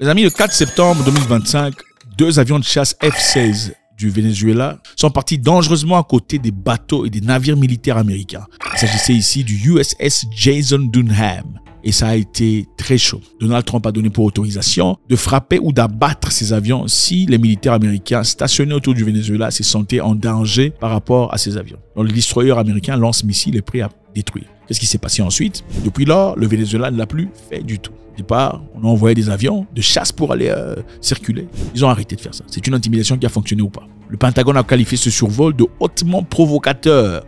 Les amis, le 4 septembre 2025, deux avions de chasse F-16 du Venezuela sont partis dangereusement à côté des bateaux et des navires militaires américains. Il s'agissait ici du USS Jason Dunham. Et ça a été très chaud. Donald Trump a donné pour autorisation de frapper ou d'abattre ces avions si les militaires américains stationnés autour du Venezuela se sentaient en danger par rapport à ces avions. Donc le destroyer américain lance missiles et prêt à détruire. Qu'est-ce qui s'est passé ensuite? Depuis lors, le Venezuela ne l'a plus fait du tout. Au départ, on a envoyé des avions de chasse pour aller circuler. Ils ont arrêté de faire ça. C'est une intimidation qui a fonctionné ou pas. Le Pentagone a qualifié ce survol de hautement provocateur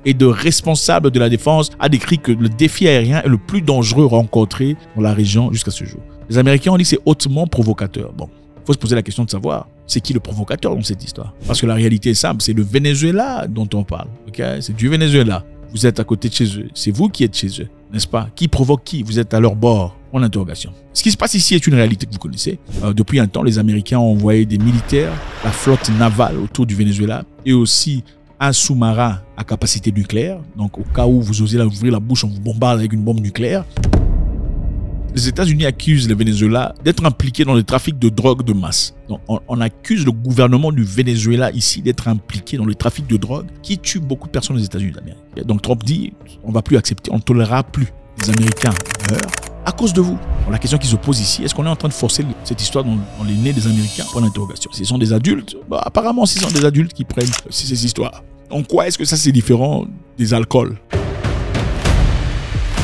et de responsable de la défense, a décrit que le défi aérien est le plus dangereux rencontré dans la région jusqu'à ce jour. Les Américains ont dit que c'est hautement provocateur. Bon, il faut se poser la question de savoir c'est qui le provocateur dans cette histoire. Parce que la réalité est simple, c'est le Venezuela dont on parle. Okay? C'est du Venezuela. Vous êtes à côté de chez eux. C'est vous qui êtes chez eux, n'est-ce pas? Qui provoque qui? Vous êtes à leur bord. En interrogation. Ce qui se passe ici est une réalité que vous connaissez. Depuis un temps, les Américains ont envoyé des militaires, la flotte navale autour du Venezuela et aussi un sous-marin à capacité nucléaire. Donc, au cas où vous osez ouvrir la bouche, on vous bombarde avec une bombe nucléaire. Les États-Unis accusent le Venezuela d'être impliqué dans le trafic de drogue de masse. Donc, on accuse le gouvernement du Venezuela ici d'être impliqué dans le trafic de drogue qui tue beaucoup de personnes aux États-Unis d'Amérique. Donc, Trump dit on ne va plus accepter, on ne tolérera plus. Les Américains meurent à cause de vous. Donc, la question qui se pose ici, est-ce qu'on est en train de forcer cette histoire dans les nez des Américains? Point d'interrogation. Ce sont des adultes? Apparemment, ce sont des adultes qui prennent ces histoires. En quoi est-ce que ça c'est différent des alcools?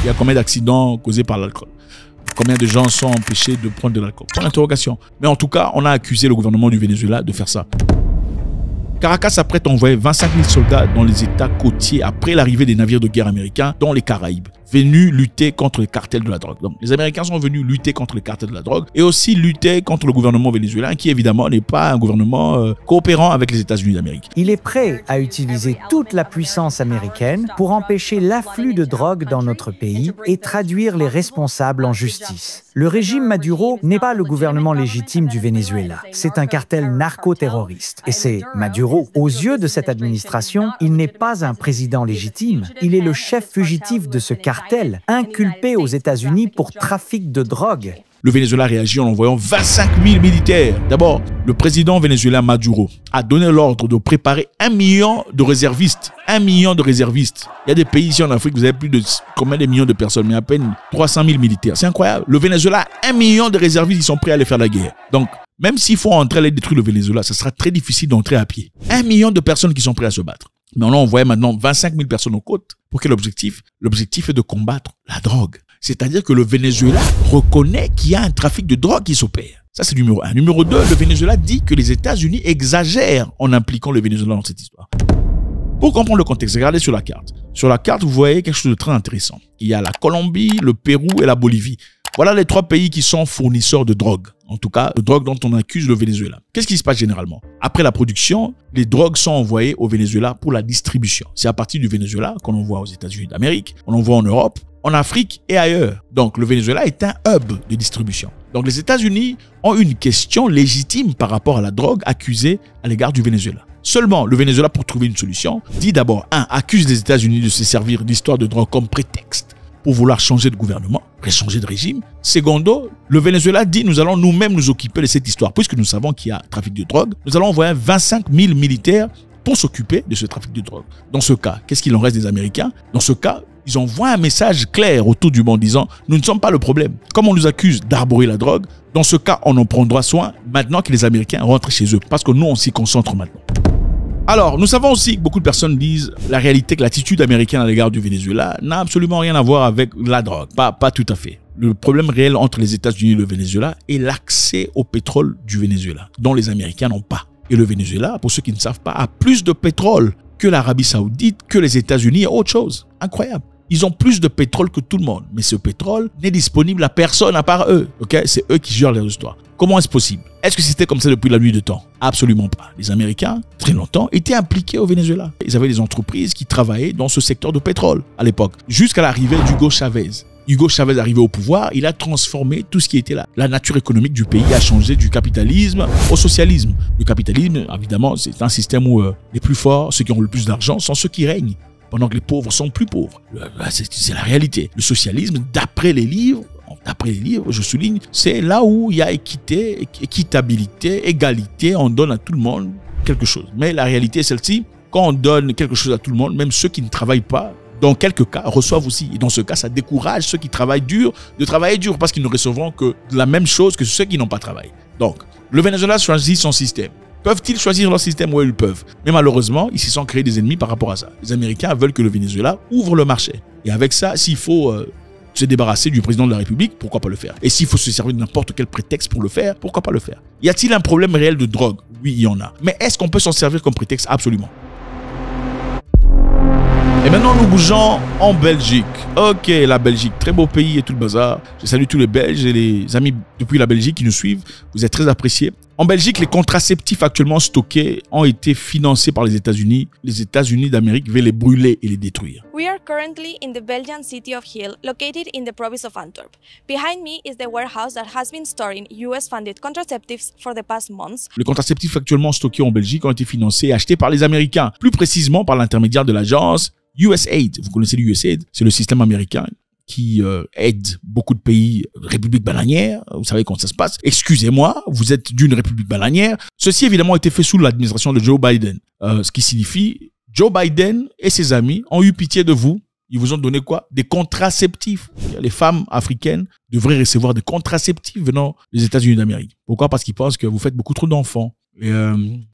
Il y a combien d'accidents causés par l'alcool? Combien de gens sont empêchés de prendre de l'alcool? Point d'interrogation. Mais en tout cas, on a accusé le gouvernement du Venezuela de faire ça. Caracas s'apprête à envoyer 25 000 soldats dans les États côtiers après l'arrivée des navires de guerre américains dans les Caraïbes, venus lutter contre les cartels de la drogue. Donc, les Américains sont venus lutter contre les cartels de la drogue et aussi lutter contre le gouvernement vénézuélien qui, évidemment, n'est pas un gouvernement coopérant avec les États-Unis d'Amérique. Il est prêt à utiliser toute la puissance américaine pour empêcher l'afflux de drogue dans notre pays et traduire les responsables en justice. Le régime Maduro n'est pas le gouvernement légitime du Venezuela. C'est un cartel narco-terroriste. Et c'est Maduro. Aux yeux de cette administration, il n'est pas un président légitime. Il est le chef fugitif de ce cartel, inculpé aux États-Unis pour trafic de drogue. Le Venezuela réagit en envoyant 25 000 militaires. D'abord, le président vénézuélien Maduro a donné l'ordre de préparer 1 million de réservistes. 1 million de réservistes. Il y a des pays ici en Afrique, vous avez plus de combien de millions de personnes, mais à peine 300 000 militaires. C'est incroyable. Le Venezuela a 1 million de réservistes, ils sont prêts à aller faire la guerre. Donc, même s'il faut entrer et détruire le Venezuela, ça sera très difficile d'entrer à pied. 1 million de personnes qui sont prêtes à se battre. Mais on a envoyé maintenant 25 000 personnes aux côtes. Pour quel objectif? L'objectif est de combattre la drogue. C'est-à-dire que le Venezuela reconnaît qu'il y a un trafic de drogue qui s'opère. Ça, c'est numéro 1. Numéro 2, le Venezuela dit que les États-Unis exagèrent en impliquant le Venezuela dans cette histoire. Pour comprendre le contexte, regardez sur la carte. Sur la carte, vous voyez quelque chose de très intéressant. Il y a la Colombie, le Pérou et la Bolivie. Voilà les 3 pays qui sont fournisseurs de drogue. En tout cas, de drogue dont on accuse le Venezuela. Qu'est-ce qui se passe généralement? Après la production, les drogues sont envoyées au Venezuela pour la distribution. C'est à partir du Venezuela qu'on envoie aux États-Unis d'Amérique, on envoie en Europe, en Afrique et ailleurs. Donc, le Venezuela est un hub de distribution. Donc, les États-Unis ont une question légitime par rapport à la drogue accusée à l'égard du Venezuela. Seulement, le Venezuela, pour trouver une solution, dit d'abord, 1. Accuse les États-Unis de se servir d'histoire de drogue comme prétexte pour vouloir changer de gouvernement, changer de régime. Secondo, le Venezuela dit nous allons nous-mêmes nous occuper de cette histoire. Puisque nous savons qu'il y a trafic de drogue, nous allons envoyer 25 000 militaires pour s'occuper de ce trafic de drogue. Dans ce cas, qu'est-ce qu'il en reste des Américains? Dans ce cas, ils envoient un message clair autour du monde disant nous ne sommes pas le problème. Comme on nous accuse d'arborer la drogue, dans ce cas, on en prendra soin maintenant que les Américains rentrent chez eux. Parce que nous, on s'y concentre maintenant. Alors, nous savons aussi que beaucoup de personnes disent la réalité que l'attitude américaine à l'égard du Venezuela n'a absolument rien à voir avec la drogue. Pas tout à fait. Le problème réel entre les États-Unis et le Venezuela est l'accès au pétrole du Venezuela, dont les Américains n'ont pas. Et le Venezuela, pour ceux qui ne savent pas, a plus de pétrole que l'Arabie Saoudite, que les États-Unis et autre chose. Incroyable. Ils ont plus de pétrole que tout le monde. Mais ce pétrole n'est disponible à personne à part eux. Okay? C'est eux qui gèrent leur histoire. Comment est-ce possible? Est-ce que c'était comme ça depuis la nuit de temps? Absolument pas. Les Américains, très longtemps, étaient impliqués au Venezuela. Ils avaient des entreprises qui travaillaient dans ce secteur de pétrole à l'époque. Jusqu'à l'arrivée d'Hugo Chavez. Hugo Chavez arrivé au pouvoir, il a transformé tout ce qui était là. La nature économique du pays a changé du capitalisme au socialisme. Le capitalisme, évidemment, c'est un système où les plus forts, ceux qui ont le plus d'argent, sont ceux qui règnent, pendant que les pauvres sont plus pauvres. C'est la réalité. Le socialisme, d'après les livres, d'après les livres, je souligne, c'est là où il y a équité, équitabilité, égalité, on donne à tout le monde quelque chose. Mais la réalité est celle-ci, quand on donne quelque chose à tout le monde, même ceux qui ne travaillent pas, dans quelques cas, reçoivent aussi. Et dans ce cas, ça décourage ceux qui travaillent dur de travailler dur parce qu'ils ne recevront que la même chose que ceux qui n'ont pas travaillé. Donc, le Venezuela choisit son système. Peuvent-ils choisir leur système? Oui, ils peuvent. Mais malheureusement, ils se sont créés des ennemis par rapport à ça. Les Américains veulent que le Venezuela ouvre le marché. Et avec ça, s'il faut se débarrasser du président de la République, pourquoi pas le faire? Et s'il faut se servir de n'importe quel prétexte pour le faire, pourquoi pas le faire? Y a-t-il un problème réel de drogue? Oui, il y en a. Mais est-ce qu'on peut s'en servir comme prétexte? Absolument. Et maintenant, nous bougeons en Belgique. Ok, la Belgique, très beau pays et tout le bazar. Je salue tous les Belges et les amis depuis la Belgique qui nous suivent. Vous êtes très appréciés. En Belgique, les contraceptifs actuellement stockés ont été financés par les États-Unis. Les États-Unis d'Amérique veulent les brûler et les détruire. We are currently in the Belgian city of Hill, located in the province of Antwerp. Behind me is the warehouse that has been storing US-funded contraceptives for the past months. Les contraceptifs actuellement stockés en Belgique ont été financés et achetés par les Américains, plus précisément par l'intermédiaire de l'agence USAID. Vous connaissez l'USAID, c'est le système américain qui aide beaucoup de pays, république bananière, vous savez comment ça se passe. Excusez-moi, vous êtes d'une république bananière. Ceci évidemment a été fait sous l'administration de Joe Biden, ce qui signifie Joe Biden et ses amis ont eu pitié de vous. Ils vous ont donné quoi? Des contraceptifs. Les femmes africaines devraient recevoir des contraceptifs venant des États-Unis d'Amérique. Pourquoi? Parce qu'ils pensent que vous faites beaucoup trop d'enfants. Et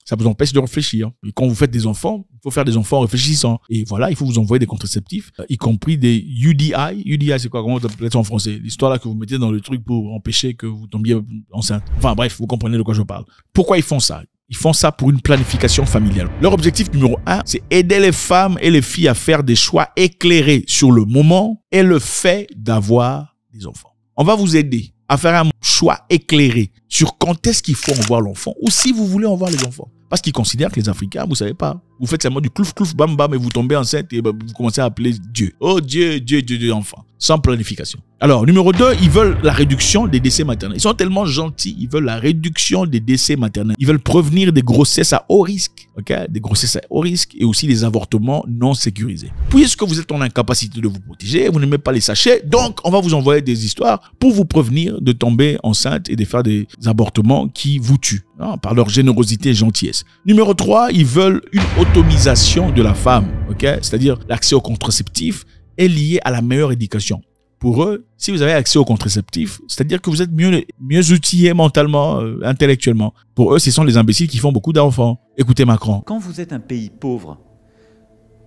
ça vous empêche de réfléchir. Et quand vous faites des enfants, il faut faire des enfants réfléchissants. Et voilà, il faut vous envoyer des contraceptifs, y compris des UDI. UDI, c'est quoi? Comment on appelle ça en français? L'histoire là que vous mettez dans le truc pour empêcher que vous tombiez enceinte. Enfin bref, vous comprenez de quoi je parle. Pourquoi ils font ça? Ils font ça pour une planification familiale. Leur objectif numéro 1, c'est aider les femmes et les filles à faire des choix éclairés sur le moment et le fait d'avoir des enfants. On va vous aider à faire un choix éclairé sur quand est-ce qu'il faut en voir l'enfant ou si vous voulez en voir les enfants. Parce qu'ils considèrent que les Africains, vous savez pas, vous faites seulement du clouf clouf bam bam et vous tombez enceinte et vous commencez à appeler Dieu. Oh Dieu, Dieu, Dieu, Dieu, enfant. Sans planification. Alors, numéro 2, ils veulent la réduction des décès maternels. Ils sont tellement gentils, ils veulent la réduction des décès maternels. Ils veulent prévenir des grossesses à haut risque, ok? Des grossesses à haut risque et aussi des avortements non sécurisés. Puisque vous êtes en incapacité de vous protéger, vous n'aimez pas les sachets, donc on va vous envoyer des histoires pour vous prévenir de tomber enceinte et de faire des avortements qui vous tuent, hein, par leur générosité et gentillesse. Numéro 3, ils veulent une automisation de la femme, ok? C'est-à-dire l'accès aux contraceptifs est lié à la meilleure éducation. Pour eux, si vous avez accès aux contraceptifs, c'est-à-dire que vous êtes mieux outillé mentalement, intellectuellement. Pour eux, ce sont les imbéciles qui font beaucoup d'enfants. Écoutez Macron. Quand vous êtes un pays pauvre,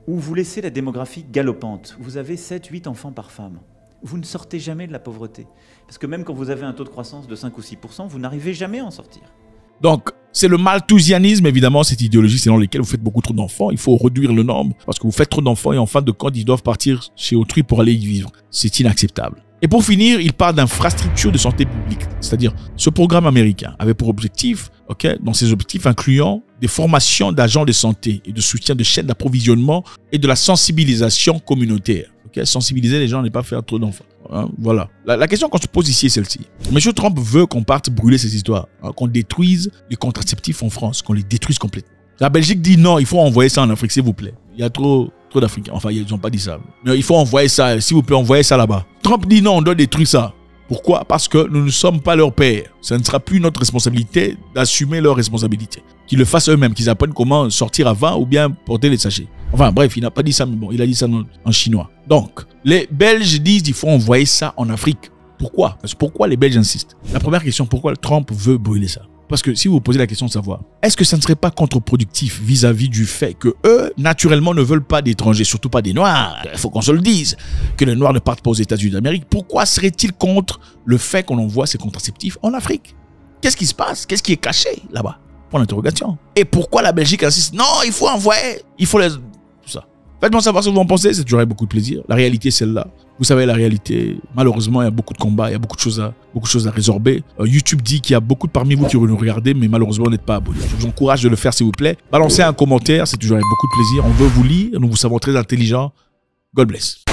où vous laissez la démographie galopante, vous avez 7-8 enfants par femme, vous ne sortez jamais de la pauvreté. Parce que même quand vous avez un taux de croissance de 5 ou 6%, vous n'arrivez jamais à en sortir. Donc, c'est le malthusianisme, évidemment, cette idéologie selon laquelle vous faites beaucoup trop d'enfants. Il faut réduire le nombre parce que vous faites trop d'enfants et en fin de compte, ils doivent partir chez autrui pour aller y vivre. C'est inacceptable. Et pour finir, il parle d'infrastructures de santé publique. C'est-à-dire, ce programme américain avait pour objectif, dans ses objectifs incluant des formations d'agents de santé et de soutien de chaînes d'approvisionnement et de la sensibilisation communautaire. Sensibiliser les gens à ne pas faire trop d'enfants. Hein, voilà. La question qu'on se pose ici est celle-ci. M. Trump veut qu'on parte brûler ces histoires, hein, qu'on détruise les contraceptifs en France, qu'on les détruise complètement. La Belgique dit non, il faut envoyer ça en Afrique, s'il vous plaît. Il y a trop d'Africains. Enfin, ils n'ont pas dit ça. Mais il faut envoyer ça, s'il vous plaît, envoyer ça là-bas. Trump dit non, on doit détruire ça. Pourquoi? Parce que nous ne sommes pas leurs pères. Ce ne sera plus notre responsabilité d'assumer leurs responsabilités. Qu'ils le fassent eux-mêmes, qu'ils apprennent comment sortir avant ou bien porter les sachets. Enfin bref, il n'a pas dit ça, mais bon, il a dit ça en chinois. Donc, les Belges disent qu'il faut envoyer ça en Afrique. Pourquoi? Parce que pourquoi les Belges insistent? La première question, pourquoi Trump veut brûler ça? Parce que si vous vous posez la question de savoir, est-ce que ça ne serait pas contre-productif vis-à-vis du fait que eux, naturellement, ne veulent pas d'étrangers, surtout pas des Noirs, il faut qu'on se le dise, que les Noirs ne partent pas aux États-Unis d'Amérique, pourquoi serait-il contre le fait qu'on envoie ces contraceptifs en Afrique? Qu'est-ce qui se passe? Qu'est-ce qui est caché là-bas? Point d'interrogation. Et pourquoi la Belgique insiste? Non, il faut envoyer, il faut les... Tout ça. Faites-moi savoir ce que vous en pensez, c'est toujours avec beaucoup de plaisir. La réalité, c'est celle-là. Vous savez, la réalité, malheureusement, il y a beaucoup de combats, il y a beaucoup de choses à résorber. YouTube dit qu'il y a beaucoup de parmi vous qui nous regardez, mais malheureusement, vous n'êtes pas abonnés. Je vous encourage de le faire, s'il vous plaît. Balancez un commentaire, c'est toujours avec beaucoup de plaisir. On veut vous lire, nous vous savons très intelligents. God bless.